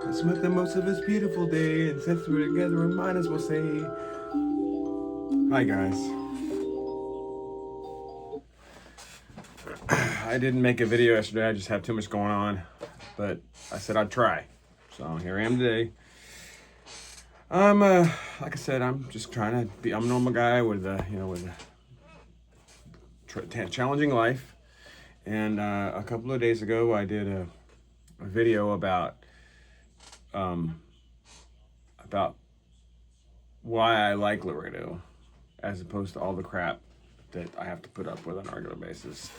Let's make the most of this beautiful day, and since we're together, we might as well say, hi guys. I didn't make a video yesterday, I just had too much going on, but I said I'd try. So here I am today. I'm, like I said, I'm just trying to be, I'm a normal guy with a challenging life. And a couple of days ago, I did a video about why I like Laredo, as opposed to all the crap that I have to put up with on a regular basis.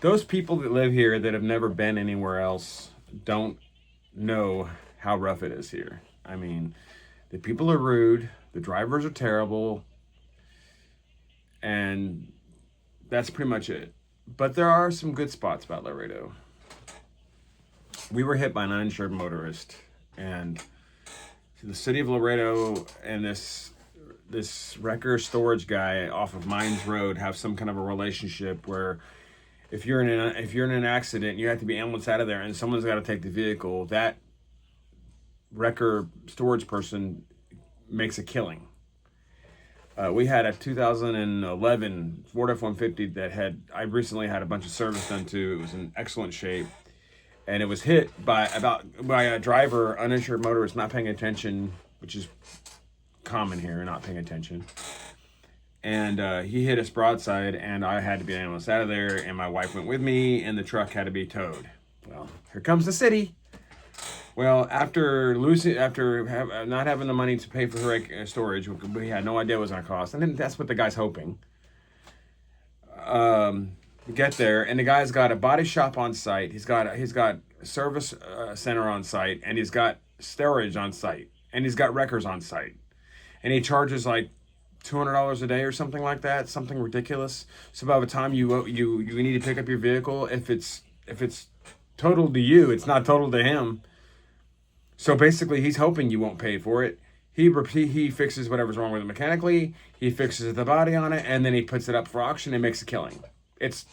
Those people that live here that have never been anywhere else don't know how rough it is here. I mean, the people are rude, the drivers are terrible, and that's pretty much it. But there are some good spots about Laredo. We were hit by an uninsured motorist, and the city of Laredo and this wrecker storage guy off of Mines Road have some kind of a relationship where if you're in an accident, you have to be ambulanced out of there, and someone's got to take the vehicle. That wrecker storage person makes a killing. We had a 2011 Ford F-150 that I recently had a bunch of service done to. It was in excellent shape, and it was hit by a driver, uninsured motorist, not paying attention, which is common here, not paying attention. And he hit us broadside, and I had to be ambulanced out of there, and my wife went with me, and the truck had to be towed. Well, here comes the city. Well, after not having the money to pay for her storage, we had no idea what it was going to cost, and then that's what the guy's hoping. We get there, and the guy's got a body shop on site. He's got a service center on site, and he's got storage on site, and he's got wreckers on site, and he charges like $200 a day or something like that, something ridiculous. So by the time you need to pick up your vehicle, if it's total to you, it's not total to him. So basically, he's hoping you won't pay for it. He fixes whatever's wrong with it mechanically. He fixes the body on it, and then he puts it up for auction and makes a killing. It's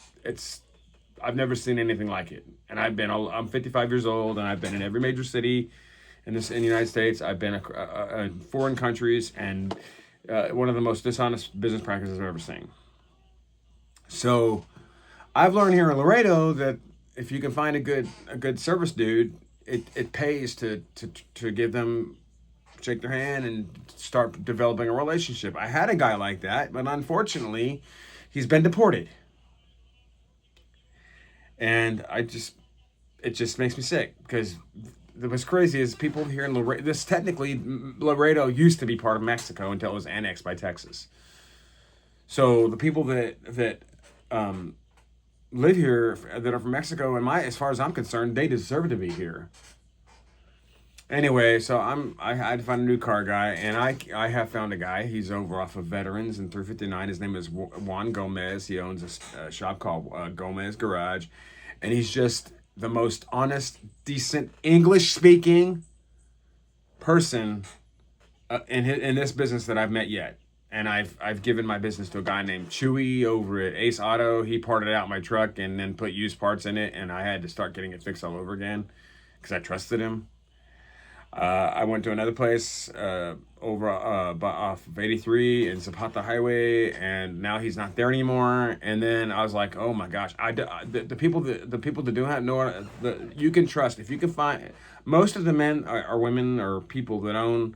I've never seen anything like it. And I'm 55 years old, and I've been in every major city in the United States. I've been in foreign countries, and one of the most dishonest business practices I've ever seen. So I've learned here in Laredo that if you can find a good service dude, it pays to give them, shake their hand and start developing a relationship. I had a guy like that, but unfortunately, he's been deported. And it just makes me sick, because what's crazy is people here in Laredo, Laredo used to be part of Mexico until it was annexed by Texas. So the people that live here that are from Mexico, as far as I'm concerned, they deserve to be here. Anyway, so I had to find a new car guy, and I have found a guy. He's over off of Veterans and 359. His name is Juan Gomez. He owns a shop called GomezGarage, and he's just the most honest, decent, English-speaking person in this business that I've met yet. And I've given my business to a guy named Chewy over at Ace Auto. He parted out my truck and then put used parts in it, and I had to start getting it fixed all over again because I trusted him. I went to another place over off of 83 and Zapata Highway, and now he's not there anymore. And then I was like, oh my gosh, the people that do have no, you can trust. If you can find, most of the men or women or people that own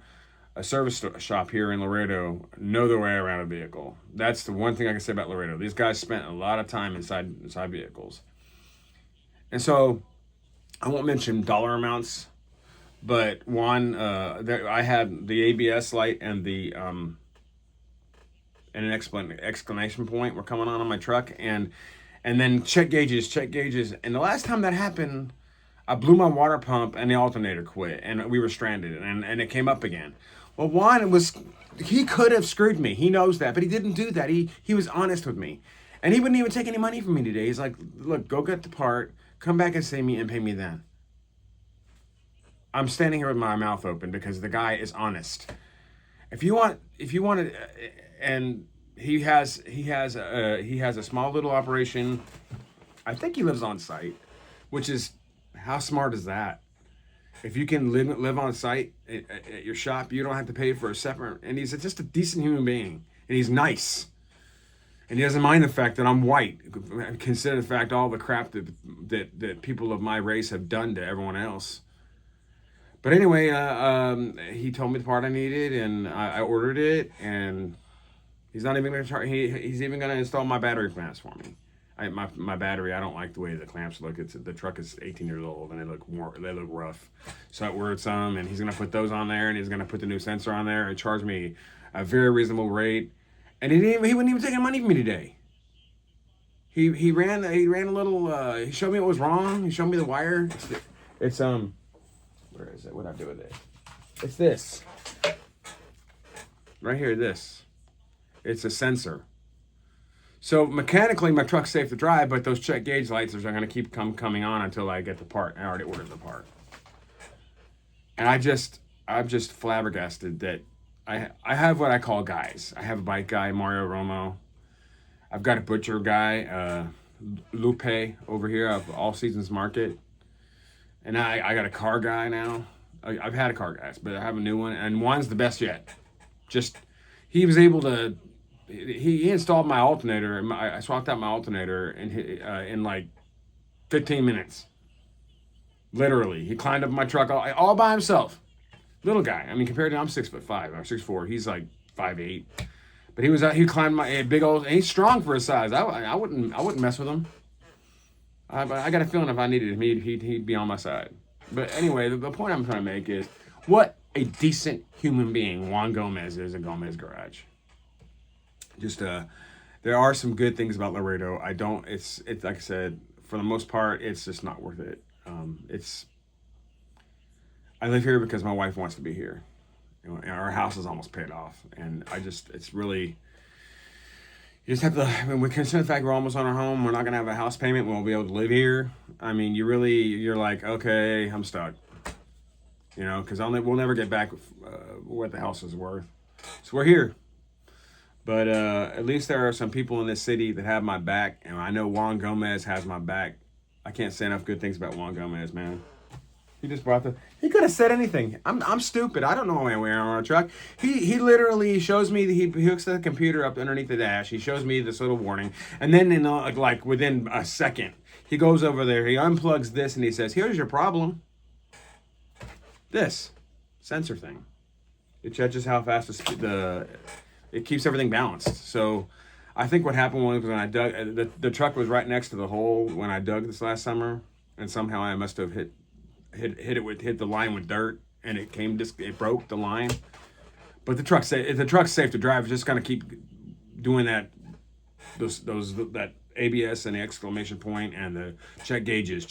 a service shop here in Laredo know their way around a vehicle. That's the one thing I can say about Laredo. These guys spent a lot of time inside vehicles. And so I won't mention dollar amounts, but I had the ABS light and the and an exclamation point were coming on my truck, and then check gauges. And the last time that happened, I blew my water pump and the alternator quit, and we were stranded, and it came up again. Well, he could have screwed me. He knows that, but he didn't do that. He was honest with me, and he wouldn't even take any money from me today. He's like, look, go get the part, come back and see me, and pay me then. I'm standing here with my mouth open because the guy is honest. If you want to, and he has a small little operation. I think he lives on site, which is, how smart is that? if you can live on site at your shop, you don't have to pay for a separate. And he's just a decent human being, and he's nice, and he doesn't mind the fact that I'm white. Consider the fact all the crap that people of my race have done to everyone else. But anyway, he told me the part I needed, and I ordered it, and he's not even going to charge. He's even going to install my battery clamps for me. My battery, I don't like the way the clamps look. The truck is 18 years old and they look rough. So I ordered some, and he's gonna put those on there, and he's gonna put the new sensor on there and charge me a very reasonable rate. And he wouldn't even take any money from me today. He ran a little. He showed me what was wrong. He showed me the wire. It's where is it? What did I do with it? It's this right here. This. It's a sensor. So mechanically, my truck's safe to drive, but those check gauge lights are going to keep coming on until I get the part. I already ordered the part, and I'm just flabbergasted that I have what I call guys. I have a bike guy, Mario Romo. I've got a butcher guy, Lupe over here of All Seasons Market, and I got a car guy now. I've had a car guy, but I have a new one, and one's the best yet. Just he was able to. He installed my alternator. I swapped out my alternator in like 15 minutes. Literally, he climbed up my truck all by himself. Little guy. I mean, compared to I'm 6'5" or 6'4", he's like 5'8". But he climbed my big old. And he's strong for his size. I wouldn't mess with him. I got a feeling if I needed him, he'd be on my side. But anyway, the point I'm trying to make is what a decent human being Juan Gomez is at GomezGarage. Just there are some good things about Laredo. It's like I said, for the most part, it's just not worth it. I live here because my wife wants to be here. You know, our house is almost paid off, and it's really, you just have to. I mean, we consider the fact we're almost on our home. We're not gonna have a house payment. We won't be able to live here. I mean, you're like, okay, I'm stuck. You know, because we'll never get back what the house is worth. So we're here. But at least there are some people in this city that have my back, and I know Juan Gomez has my back. I can't say enough good things about Juan Gomez, man. He just he could have said anything. I'm stupid. I don't know why we're on a truck. He literally shows me, he hooks the computer up underneath the dash. He shows me this little warning. And then like within a second, he goes over there, he unplugs this, and he says, here's your problem. This sensor thing. It judges how fast it keeps everything balanced. So I think what happened was when I dug, the truck was right next to the hole when I dug this last summer, and somehow I must have hit the line with dirt, and it broke the line. But the truck's safe to drive. It's just gonna keep doing that that ABS and the exclamation point and the check gauges.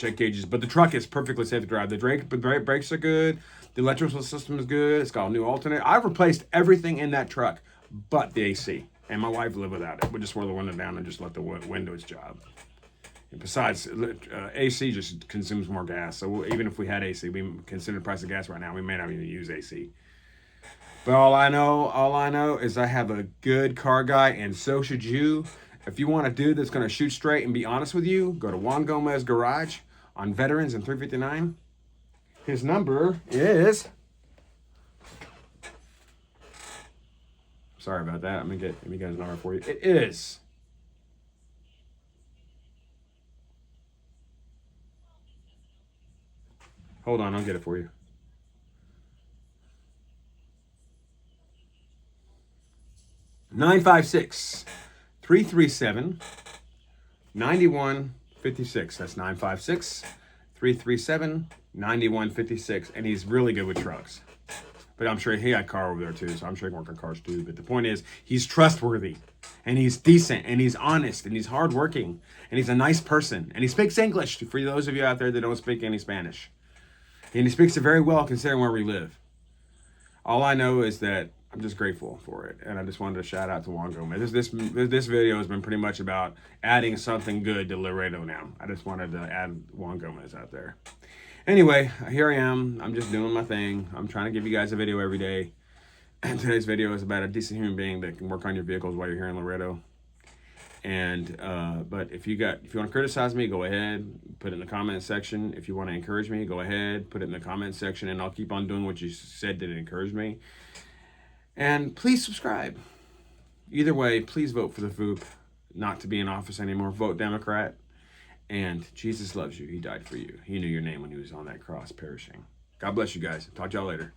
But the truck is perfectly safe to drive. The brakes are good. The electrical system is good. It's got a new alternator. I've replaced everything in that truck but the AC. And my wife lived without it. We just roll the window down and just let the wind do its job. And besides, AC just consumes more gas. So even if we had AC, we consider the price of gas right now, we may not even use AC. But all I know is I have a good car guy, and so should you. If you want a dude that's going to shoot straight and be honest with you, go to Juan Gomez Garage on Veterans and 359. His number is... Sorry about that. Let me get you guys a number for you. It is... Hold on, I'll get it for you. (956) 337-9156. That's 956-337-9156. And he's really good with trucks. But I'm sure he had a car over there too, so I'm sure he can work on cars too. But the point is, he's trustworthy, and he's decent, and he's honest, and he's hardworking, and he's a nice person. And he speaks English, for those of you out there that don't speak any Spanish. And he speaks it very well considering where we live. All I know is that I'm just grateful for it. And I just wanted to shout out to Juan Gomez. This video has been pretty much about adding something good to Laredo now. I just wanted to add Juan Gomez out there. Anyway, here I am. I'm just doing my thing. I'm trying to give you guys a video every day. And today's video is about a decent human being that can work on your vehicles while you're here in Laredo. And but if you want to criticize me, go ahead, put it in the comment section. If you want to encourage me, go ahead, put it in the comment section, and I'll keep on doing what you said that encouraged me. And please subscribe. Either way, please vote for the FOOP not to be in office anymore. Vote Democrat. And Jesus loves you. He died for you. He knew your name when he was on that cross perishing. God bless you guys. Talk to y'all later.